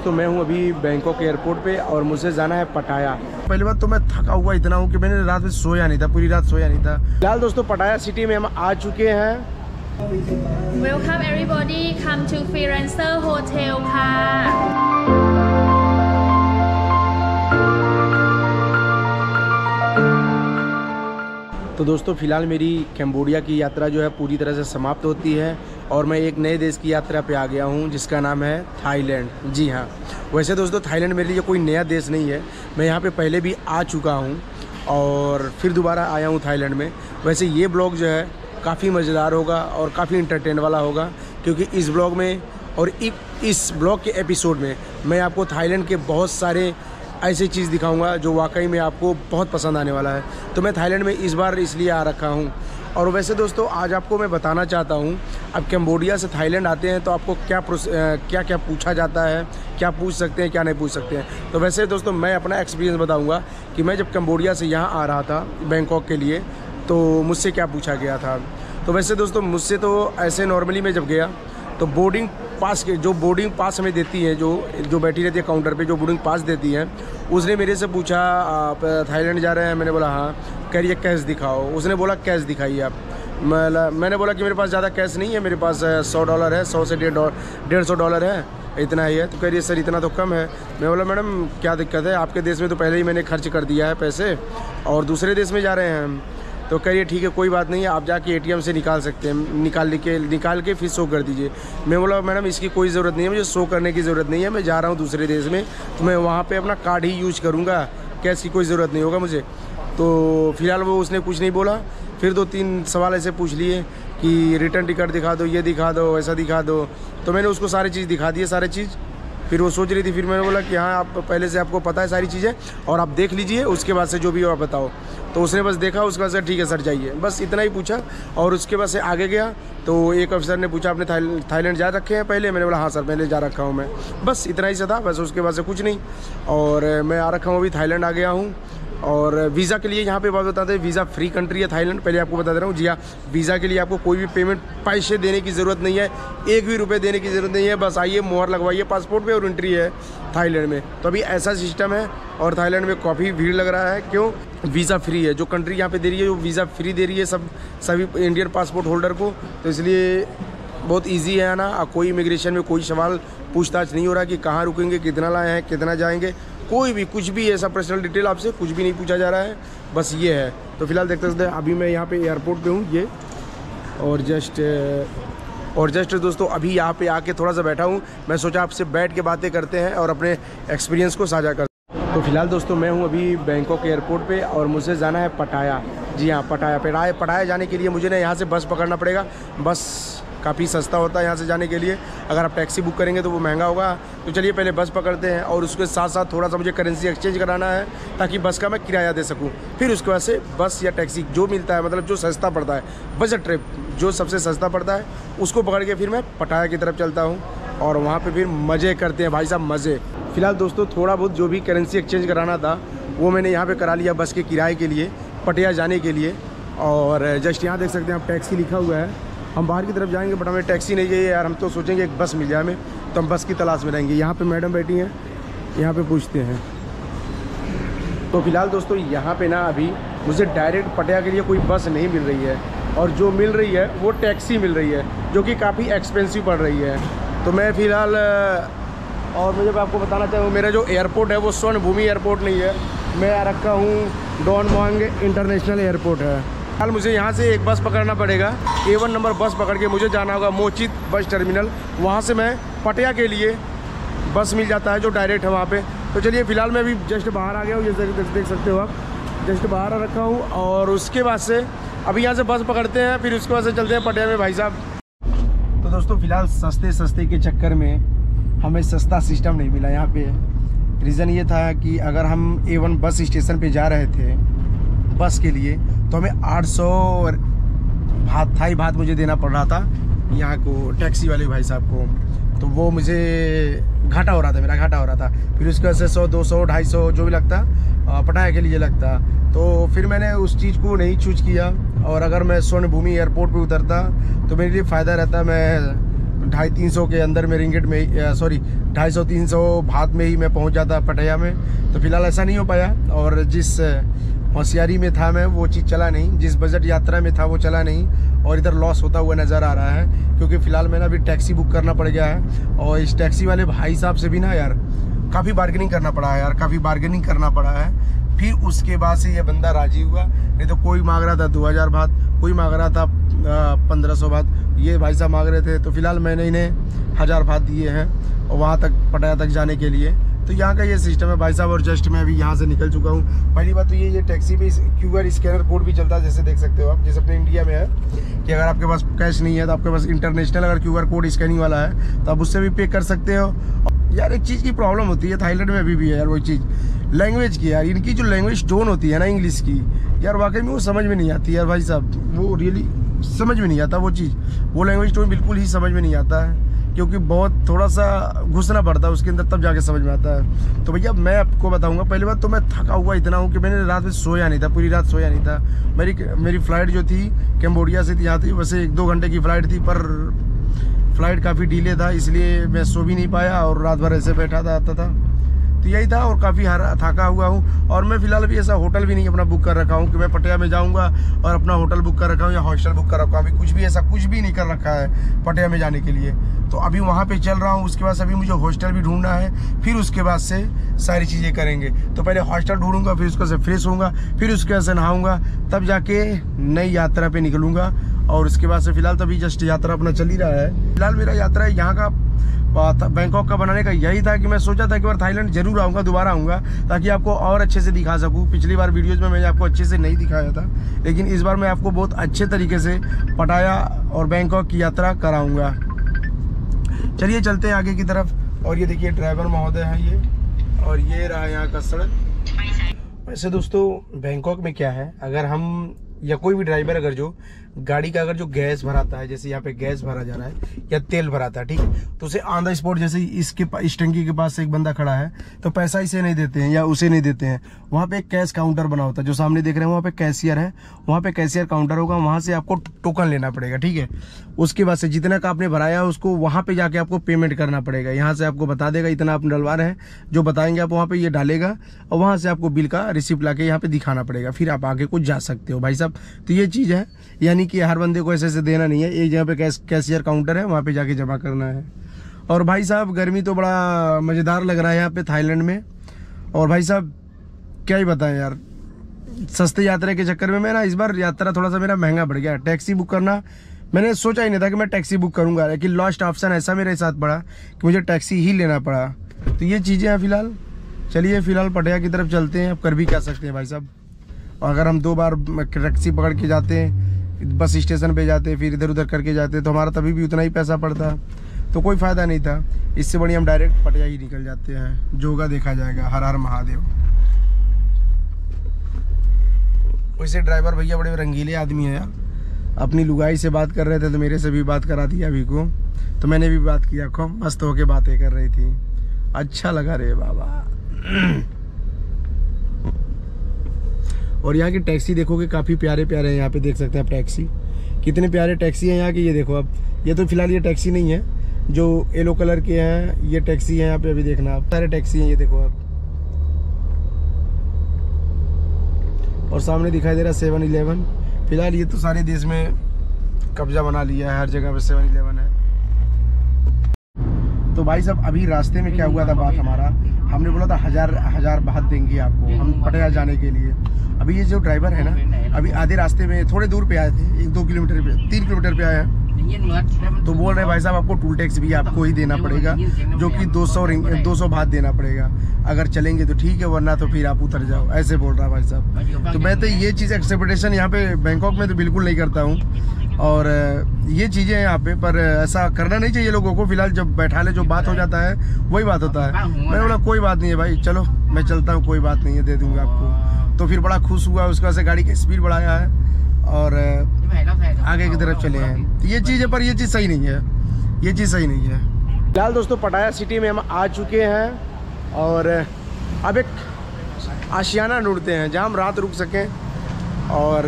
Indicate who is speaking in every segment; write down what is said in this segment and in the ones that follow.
Speaker 1: दोस्तों मैं हूं अभी बैंकॉक एयरपोर्ट पे और मुझे जाना है पटाया। पहली बात तो मैं थका हुआ इतना हूं कि मैंने रात में सोया नहीं था, पूरी रात सोया नहीं था। फिलहाल दोस्तों पटाया सिटी में हम आ चुके हैं।
Speaker 2: Welcome everybody, come to Freelancer Hotel ค่ะ
Speaker 1: तो दोस्तों फ़िलहाल मेरी कैम्बोडिया की यात्रा जो है पूरी तरह से समाप्त होती है और मैं एक नए देश की यात्रा पे आ गया हूँ जिसका नाम है थाईलैंड। जी हाँ, वैसे दोस्तों थाईलैंड मेरे लिए कोई नया देश नहीं है, मैं यहाँ पे पहले भी आ चुका हूँ और फिर दोबारा आया हूँ थाईलैंड में। वैसे ये ब्लॉग जो है काफ़ी मज़ेदार होगा और काफ़ी इंटरटेन वाला होगा, क्योंकि इस ब्लॉग में और इस ब्लॉग के एपिसोड में मैं आपको थाईलैंड के बहुत सारे ऐसी चीज़ दिखाऊंगा जो वाकई में आपको बहुत पसंद आने वाला है। तो मैं थाईलैंड में इस बार इसलिए आ रखा हूँ। और वैसे दोस्तों आज आपको मैं बताना चाहता हूँ, अब कैम्बोडिया से थाईलैंड आते हैं तो आपको क्या पूछा जाता है, क्या पूछ सकते हैं, क्या नहीं पूछ सकते हैं। तो वैसे दोस्तों मैं अपना एक्सपीरियंस बताऊँगा कि मैं जब कैम्बोडिया से यहाँ आ रहा था बैंकॉक के लिए तो मुझसे क्या पूछा गया था। तो वैसे दोस्तों मुझसे तो ऐसे नॉर्मली मैं जब गया तो बोर्डिंग पास हमें देती है, जो बैठी रहती है काउंटर पे, जो बोर्डिंग पास देती है, उसने मेरे से पूछा आप थाईलैंड जा रहे हैं। मैंने बोला हाँ। कह रही है कैश दिखाओ। उसने बोला कैश दिखाइए आप। मैंने बोला कि मेरे पास ज़्यादा कैश नहीं है, मेरे पास $100 है, 100 से $150 है, इतना ही है। तो कह रही है सर इतना तो कम है। मैं बोला मैडम क्या दिक्कत है, आपके देश में तो पहले ही मैंने खर्च कर दिया है पैसे और दूसरे देश में जा रहे हैं हम। तो कहिए ठीक है कोई बात नहीं है, आप जाके ATM से निकाल सकते हैं, निकाल के फिर शो कर दीजिए। मैं बोला मैडम इसकी कोई ज़रूरत नहीं है, मुझे शो करने की ज़रूरत नहीं है, मैं जा रहा हूँ दूसरे देश में तो मैं वहाँ पे अपना कार्ड ही यूज करूँगा, कैश की कोई ज़रूरत नहीं होगा मुझे। तो फिलहाल वो उसने कुछ नहीं बोला। फिर 2-3 सवाल ऐसे पूछ लिए कि रिटर्न टिकट दिखा दो, ये दिखा दो, ऐसा दिखा दो। तो मैंने उसको सारी चीज़ दिखा दी, सारी चीज़। फिर वो सोच रही थी, फिर मैंने बोला कि हाँ आप पहले से आपको पता है सारी चीज़ें और आप देख लीजिए, उसके बाद से जो भी हो आप बताओ। तो उसने बस देखा, उसके बाद से ठीक है सर जाइए, बस इतना ही पूछा। और उसके बाद से आगे गया तो एक अफसर ने पूछा आपने थाईलैंड जा रखे हैं पहले। मैंने बोला हाँ सर पहले जा रखा हूँ मैं, बस इतना ही से था, बस उसके बाद से कुछ नहीं। और मैं आ रखा हूँ अभी थाईलैंड आ गया हूँ। और वीज़ा के लिए यहाँ पे बात बताते हैं, वीज़ा फ्री कंट्री है थाईलैंड, पहले आपको बता दे रहा हूँ। जी हाँ, वीज़ा के लिए आपको कोई भी पेमेंट पैसे देने की ज़रूरत नहीं है, एक भी रुपये देने की ज़रूरत नहीं है। बस आइए मोहर लगवाइए पासपोर्ट पे और एंट्री है थाईलैंड में। तो अभी ऐसा सिस्टम है और थाईलैंड में काफ़ी भीड़ लग रहा है। क्यों? वीज़ा फ्री है, जो कंट्री यहाँ पे दे रही है वो वीज़ा फ्री दे रही है सभी इंडियन पासपोर्ट होल्डर को। तो इसलिए बहुत ईजी है ना, कोई इमिग्रेशन में कोई सवाल पूछताछ नहीं हो रहा कि कहाँ रुकेंगे, कितना लाए हैं, कितना जाएंगे, कोई भी कुछ भी ऐसा पर्सनल डिटेल आपसे कुछ भी नहीं पूछा जा रहा है, बस ये है। तो फिलहाल देखते सकते हैं अभी मैं यहाँ पे एयरपोर्ट पे हूँ ये, और जस्ट दोस्तों अभी यहाँ पे आके थोड़ा सा बैठा हूँ। मैं सोचा आपसे बैठ के बातें करते हैं और अपने एक्सपीरियंस को साझा करते हैं। तो फिलहाल दोस्तों मैं हूँ अभी बैंकॉक एयरपोर्ट पे और मुझे जाना है पटाया। जी हाँ, पटाया जाने के लिए मुझे ना यहाँ से बस पकड़ना पड़ेगा। बस काफ़ी सस्ता होता है यहाँ से जाने के लिए, अगर आप टैक्सी बुक करेंगे तो वो महंगा होगा। तो चलिए पहले बस पकड़ते हैं और उसके साथ साथ थोड़ा सा मुझे करेंसी एक्सचेंज कराना है ताकि बस का मैं किराया दे सकूँ। फिर उसके बाद से बस या टैक्सी जो मिलता है, मतलब जो सस्ता पड़ता है, बजट ट्रिप जो सबसे सस्ता पड़ता है उसको पकड़ के फिर मैं पटाया की तरफ चलता हूँ और वहाँ पर फिर मज़े करते हैं भाई साहब, मज़े। फिलहाल दोस्तों थोड़ा बहुत जो भी करेंसी एक्सचेंज कराना था वो मैंने यहाँ पर करा लिया बस के किराए के लिए, पटाया जाने के लिए। और जस्ट यहाँ देख सकते हैं आप टैक्सी लिखा हुआ है। हम बाहर की तरफ जाएंगे बट हमें टैक्सी नहीं चाहिए यार, हम तो सोचेंगे एक बस मिल जाए हमें, तो हम बस की तलाश में रहेंगे। यहाँ पे मैडम बैठी हैं, यहाँ पे पूछते हैं। तो फिलहाल दोस्तों यहाँ पे ना अभी मुझे डायरेक्ट पटाया के लिए कोई बस नहीं मिल रही है और जो मिल रही है वो टैक्सी मिल रही है जो कि काफ़ी एक्सपेंसिव पड़ रही है। तो मैं फ़िलहाल और मुझे आपको बताना चाहूँ मेरा जो एयरपोर्ट है वो स्वर्ण भूमि एयरपोर्ट नहीं है, मैं आ रखा हूँ डॉन मुआंग इंटरनेशनल एयरपोर्ट है। फिलहाल मुझे यहाँ से एक बस पकड़ना पड़ेगा, A1 नंबर बस पकड़ के मुझे जाना होगा मोचित बस टर्मिनल। वहाँ से मैं पटाया के लिए बस मिल जाता है जो डायरेक्ट है वहाँ पे। तो चलिए फिलहाल मैं अभी जस्ट बाहर आ गया हूँ, जैसे देख सकते हो आप, जस्ट बाहर आ रखा हूँ। और उसके बाद से अभी यहाँ से बस पकड़ते हैं, फिर उसके बाद से चलते हैं पटाया में भाई साहब। तो दोस्तों फिलहाल सस्ते के चक्कर में हमें सस्ता सिस्टम नहीं मिला यहाँ पे। रीज़न ये था कि अगर हम A1 बस स्टेशन पे जा रहे थे बस के लिए तो हमें 800 थाई भात मुझे देना पड़ रहा था यहाँ को टैक्सी वाले भाई साहब को। तो वो मुझे घाटा हो रहा था, मेरा घाटा हो रहा था। फिर उसके वजह से 100, 200, 250 जो भी लगता पटाया के लिए लगता, तो फिर मैंने उस चीज़ को नहीं चूज किया। और अगर मैं स्वर्ण भूमि एयरपोर्ट पे उतरता तो मेरे लिए फ़ायदा रहता, मैं 250-300 के अंदर में रिंगिट में, सॉरी 250-300 भात में ही मैं पहुंच जाता पटाया में। तो फिलहाल ऐसा नहीं हो पाया, और जिस होशियारी में था मैं वो चीज़ चला नहीं, जिस बजट यात्रा में था वो चला नहीं, और इधर लॉस होता हुआ नज़र आ रहा है। क्योंकि फ़िलहाल मैंने अभी टैक्सी बुक करना पड़ गया है, और इस टैक्सी वाले भाई साहब से भी ना यार काफ़ी बार्गेनिंग करना पड़ा है यार, काफ़ी बार्गेनिंग करना पड़ा है। फिर उसके बाद से ये बंदा राजी हुआ, नहीं तो कोई मांग रहा था 2000 बात, कोई मांग रहा था 1500 बात, ये भाई साहब मांग रहे थे। तो फिलहाल मैंने इन्हें 1000 बात दिए हैं और वहाँ तक पटाया तक जाने के लिए। तो यहाँ का ये सिस्टम है भाई साहब। और जस्ट मैं अभी यहाँ से निकल चुका हूँ। पहली बात तो ये टैक्सी में QR स्कैनर कोड भी चलता है, जैसे देख सकते हो आप, जैसे अपने इंडिया में है कि अगर आपके पास कैश नहीं है तो आपके पास इंटरनेशनल अगर QR कोड स्कैनिंग वाला है तो आप उससे भी पे कर सकते हो। यार एक चीज़ की प्रॉब्लम होती है थाईलैंड में अभी भी है यार, वो चीज़ लैंग्वेज की यार, इनकी जो लैंग्वेज टोन होती है ना इंग्लिश की, यार वाकई में वो समझ में नहीं आती यार भाई साहब, वो रियली समझ में नहीं आता वो चीज़, वो लैंग्वेज टोन बिल्कुल ही समझ में नहीं आता है, क्योंकि बहुत थोड़ा सा घुसना पड़ता है उसके अंदर, तब जाके समझ में आता है। तो भैया मैं आपको बताऊंगा, पहली बात तो मैं थका हुआ इतना हूँ कि मैंने रात में सोया नहीं था, पूरी रात सोया नहीं था। मेरी फ़्लाइट जो थी कैम्बोडिया से यहाँ थी, वैसे 1-2 घंटे की फ़्लाइट थी, पर फ्लाइट काफ़ी डिले था, इसलिए मैं सो भी नहीं पाया और रात भर ऐसे बैठा था आता था। तो यही था, और काफ़ी थका हुआ हूँ। और मैं फ़िलहाल अभी ऐसा होटल भी नहीं अपना बुक कर रखा हूँ कि मैं पटिया में जाऊँगा और अपना होटल बुक कर रखा हूँ या हॉस्टल बुक कर रखा हूँ। अभी कुछ भी ऐसा कुछ भी नहीं कर रखा है पटिया में जाने के लिए। तो अभी वहाँ पे चल रहा हूँ, उसके बाद अभी मुझे हॉस्टल भी ढूंढना है, फिर उसके बाद से सारी चीज़ें करेंगे। तो पहले हॉस्टल ढूंढूंगा, फिर उसके से फ्रेश होऊंगा, फिर उसके बाद से नहाऊंगा, तब जाके नई यात्रा पे निकलूंगा। और उसके बाद से फिलहाल तभी जस्ट यात्रा अपना चल ही रहा है। फिलहाल मेरा यात्रा यहाँ का बैंकॉक का बनाने का यही था कि मैं सोचा था कि बार थाईलैंड जरूर आऊँगा, दोबारा आऊँगा, ताकि आपको और अच्छे से दिखा सकूँ। पिछली बार वीडियोज़ में मैंने आपको अच्छे से नहीं दिखाया था, लेकिन इस बार मैं आपको बहुत अच्छे तरीके से पटाया और बैंकॉक की यात्रा कराऊँगा। चलिए चलते हैं आगे की तरफ। और ये देखिए ड्राइवर महोदय हैं ये, और ये रहा यहाँ का सड़क। वैसे दोस्तों बैंकॉक में क्या है, अगर हम या कोई भी ड्राइवर अगर जो गाड़ी का अगर जो गैस भराता है, जैसे यहाँ पे गैस भरा जा रहा है या तेल भराता है, ठीक है, तो उसे ऑन द स्पॉट, जैसे इस टंकी के पास एक बंदा खड़ा है तो पैसा इसे नहीं देते हैं या उसे नहीं देते हैं। वहाँ पे एक कैश काउंटर बना होता है, जो सामने देख रहे हैं वहाँ पे कैशियर है, वहाँ पे कैशियर काउंटर होगा, वहाँ से आपको टोकन लेना पड़ेगा, ठीक है। उसके बाद से जितना का आपने भराया है उसको वहाँ पे जाके आपको पेमेंट करना पड़ेगा। यहाँ से आपको बता देगा इतना आप डलवा रहे हैं, जो बताएंगे आप वहाँ पे ये डालेगा, और वहाँ से आपको बिल का रिसिप्ट लाके यहाँ पे दिखाना पड़ेगा, फिर आप आगे कुछ जा सकते हो भाई साहब। तो ये चीज़ है, यानी कि हर बंदे को ऐसे देना नहीं है, एक जगह पे कैशियर काउंटर है, वहाँ पे जाके जमा करना है। और भाई साहब गर्मी तो बड़ा मज़ेदार लग रहा है यहाँ पे थाईलैंड में। और भाई साहब क्या ही बताएं यार, सस्ते यात्रा के चक्कर में मैं ना इस बार यात्रा थोड़ा सा मेरा महंगा पड़ गया। टैक्सी बुक करना मैंने सोचा ही नहीं था कि मैं टैक्सी बुक करूँगा, लेकिन लास्ट ऑप्शन ऐसा मेरे साथ पड़ा कि मुझे टैक्सी ही लेना पड़ा। तो ये चीज़ें हैं फिलहाल। चलिए फिलहाल पटिया की तरफ चलते हैं, अब कर भी क्या सकते हैं भाई साहब। और अगर हम 2 बार टैक्सी पकड़ के जाते हैं, बस स्टेशन पे जाते, फिर इधर उधर करके जाते, तो हमारा तभी भी उतना ही पैसा पड़ता, तो कोई फ़ायदा नहीं था। इससे बढ़िया हम डायरेक्ट पटिया ही निकल जाते हैं, जो होगा देखा जाएगा। हर हर महादेव। वैसे ड्राइवर भैया बड़े रंगीले आदमी हैं यार, अपनी लुगाई से बात कर रहे थे तो मेरे से भी बात करा दिया अभी को, तो मैंने भी बात किया, खूब मस्त होके बातें कर रही थी, अच्छा लगा रे बाबा। और यहाँ की टैक्सी देखोगे काफ़ी प्यारे प्यारे हैं, यहाँ पे देख सकते हैं आप टैक्सी, कितने प्यारे टैक्सी हैं यहाँ की। ये देखो अब, ये तो फिलहाल ये टैक्सी नहीं है, जो येलो कलर के हैं ये टैक्सी है यहाँ पे, अभी देखना आप, सारे टैक्सी हैं ये देखो आप। और सामने दिखाई दे रहा है 7-Eleven। फिलहाल ये तो सारे देश में कब्जा बना लिया है, हर जगह पे 7-Eleven है। तो भाई साहब अभी रास्ते में क्या हुआ था बात हमारा, हमने बोला था 1000 बात देंगे आपको हम पटिया जाने के लिए। अभी ये जो ड्राइवर है ना, अभी आधे रास्ते में थोड़े दूर पे आए थे, 1-2 किलोमीटर पे, 3 किलोमीटर पे आए हैं, तो बोल रहे भाई साहब आपको टूल टैक्स भी आपको ही देना पड़ेगा, जो कि 200 बात देना पड़ेगा। अगर चलेंगे तो ठीक है, वरना तो फिर आप उतर जाओ, ऐसे बोल रहा भाई साहब। तो मैं तो ये चीज़ एक्सेप्टेशन यहाँ पे बैंकॉक में तो बिल्कुल नहीं करता हूँ, और ये चीज़ें हैं यहाँ पे, पर ऐसा करना नहीं चाहिए लोगों को। फिलहाल जब बैठा ले जो बात हो जाता है वही बात होता है। मैंने बोला कोई बात नहीं है भाई, चलो मैं चलता हूँ, कोई बात नहीं है, दे दूँगा आपको। तो फिर बड़ा खुश हुआ, उसके बाद से गाड़ी की स्पीड बढ़ाया है और आगे की तरफ चले हैं। तो ये चीज़ है, पर ये चीज़ सही नहीं है, ये चीज़ सही नहीं है। फिलहाल दोस्तों पटाया सिटी में हम आ चुके हैं, और अब एक आशियाना ढूंढते हैं जहाँ हम रात रुक सकें, और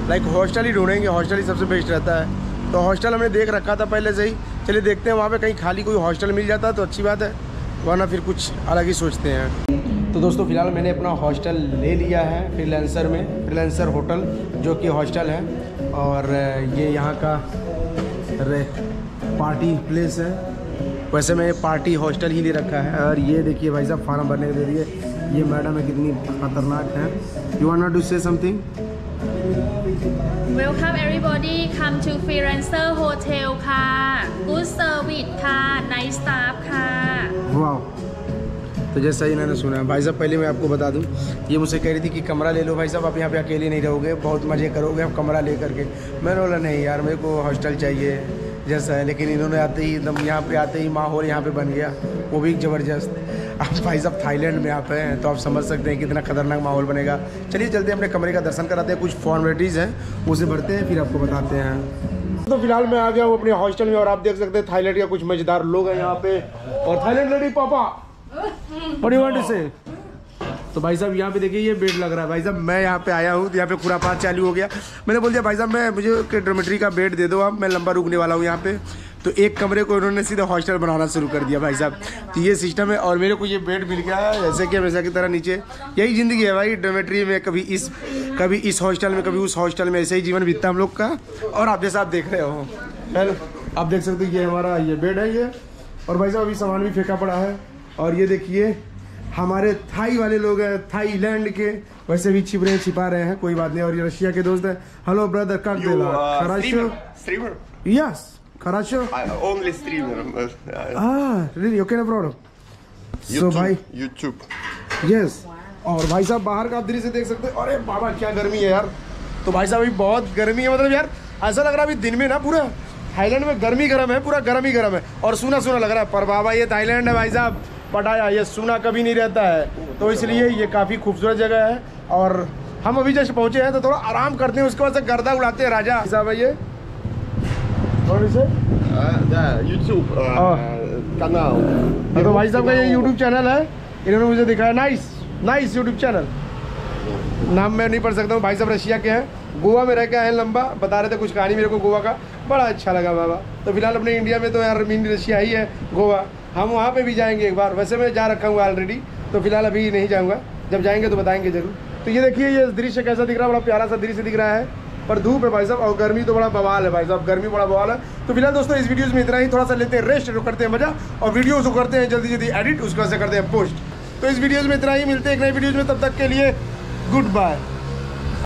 Speaker 1: लाइक हॉस्टल ही ढूंढेंगे, हॉस्टल ही सबसे बेस्ट रहता है। तो हॉस्टल हमने देख रखा था पहले से ही, चलिए देखते हैं वहाँ पे कहीं खाली कोई हॉस्टल मिल जाता तो अच्छी बात है, वरना फिर कुछ अलग ही सोचते हैं। तो दोस्तों फ़िलहाल मैंने अपना हॉस्टल ले लिया है फ्रीलांसर में, फ्रीलांसर होटल जो कि हॉस्टल है, और ये यहाँ का पार्टी प्लेस है। वैसे मैं पार्टी हॉस्टल ही ले रखा है। और ये देखिए भाई साहब फार्म भरने दे दिए, ये मैडम है कितनी खतरनाक है। You want to say something?
Speaker 2: Welcome everybody come to freelancer hotel ค่ะ good service ค่ะ nice staff ค่ะ
Speaker 1: वाह। तो जैसा ही इन्होंने सुना भाई साहब, पहले मैं आपको बता दूं, ये मुझसे कह रही थी कि कमरा ले लो भाई साहब, आप यहाँ पे अकेले नहीं रहोगे, बहुत मज़े करोगे आप कमरा ले करके। मैंने बोला नहीं यार, मेरे को हॉस्टल चाहिए जैसा है। लेकिन इन्होंने आते ही एकदम यहाँ पे आते ही माहौल यहाँ पे बन गया, वो भी ज़बरदस्त। अब भाई साहब थाईलैंड में आप हैं तो आप समझ सकते हैं कितना खतरनाक माहौल बनेगा। चलिए चलते हैं अपने कमरे का दर्शन कराते हैं, कुछ फॉर्मेलिटीज़ हैं उसे भरते हैं, फिर आपको बताते हैं। तो फिलहाल मैं आ गया हूँ अपने हॉस्टल में, और आप देख सकते हैं थाईलैंड के कुछ मज़ेदार लोग हैं यहाँ पे। और थाईलैंड लेडी पापा बड़ी वाट से। तो भाई साहब यहाँ पे देखिए ये बेड लग रहा है। भाई साहब मैं यहाँ पे आया हूँ तो यहाँ पे खुरापात चालू हो गया। मैंने बोल दिया भाई साहब मुझे डॉर्मेट्री का बेड दे दो आप, मैं लंबा रुकने वाला हूँ यहाँ पे। तो एक कमरे को इन्होंने सीधा हॉस्टल बनाना शुरू कर दिया भाई साहब। तो ये सिस्टम है, और मेरे को ये बेड मिल गया है जैसे कि हमेशा की तरह नीचे। यही ज़िंदगी है भाई डॉर्मेट्री में, कभी इस हॉस्टल में कभी उस हॉस्टल में, ऐसे ही जीवन बीतता हम लोग का। और आप जैसा आप देख रहे हो, हेलो आप देख सकते हो ये हमारा ये बेड है ये। और भाई साहब अभी सामान भी फेंका पड़ा है। और ये देखिए हमारे थाई वाले लोग हैं, थाईलैंड के, वैसे भी छिपा रहे हैं, कोई बात नहीं। और ये रशिया के दोस्त हैं। Hello brother, как дела? Хорошо?
Speaker 3: Streamer?
Speaker 1: Yes, хорошо.
Speaker 3: Only streamer.
Speaker 1: Really? Okay, no problem. So भाई
Speaker 3: YouTube.
Speaker 1: Yes. और भाई साहब बाहर का आप दृश्य देख सकते हैं। अरे बाबा क्या गर्मी है यार। तो भाई साहब अभी बहुत गर्मी है, मतलब यार ऐसा लग रहा है अभी दिन में ना पूरा थाईलैंड में गर्मी गर्म है, पूरा गर्म ही गर्म है और सूना सूना लग रहा है। पर बाबा ये थाईलैंड है भाई साहब, पटाया, ये सूना कभी नहीं रहता है। तो इसलिए ये काफ़ी खूबसूरत जगह है। और हम अभी जस्ट पहुँचे हैं तो थोड़ा आराम करते हैं, उसके बाद से गर्दा उड़ाते हैं राजा साहब है ये। और इसे
Speaker 3: YouTube canal.
Speaker 1: तो भाई साहब का ये यूट्यूब चैनल है, इन्होंने मुझे दिखाया। नाइस यूट्यूब चैनल, नाम मैं नहीं पढ़ सकता हूँ। भाई साहब रशिया के हैं, गोवा में रह के आए लंबा, बता रहे थे कुछ कहानी मेरे को गोवा का, बड़ा अच्छा लगा बाबा। तो फिलहाल अपने इंडिया में तो यार मिनी रशिया ही है गोवा, हम वहाँ पे भी जाएंगे एक बार। वैसे मैं जा रखा हूँ ऑलरेडी, तो फिलहाल अभी नहीं जाऊँगा, जब जाएंगे तो बताएंगे जरूर। तो ये देखिए ये दृश्य कैसा दिख रहा है, बड़ा प्यारा सा दृश्य दिख रहा है। पर धूप है भाई साहब, और गर्मी तो बड़ा बवाल है भाई साहब, गर्मी बड़ा बवाल है। तो फिलहाल दोस्तों इस वीडियोज़ में इतना ही, थोड़ा सा लेते हैं रेस्ट, करते हैं मजा, और वीडियोज़ को करते हैं जल्दी एडिट, उसके बाद से करते हैं पोस्ट। तो इस वीडियोज़ में इतना ही, मिलते हैं एक नई वीडियोज़ में, तब तक के लिए गुड बाय।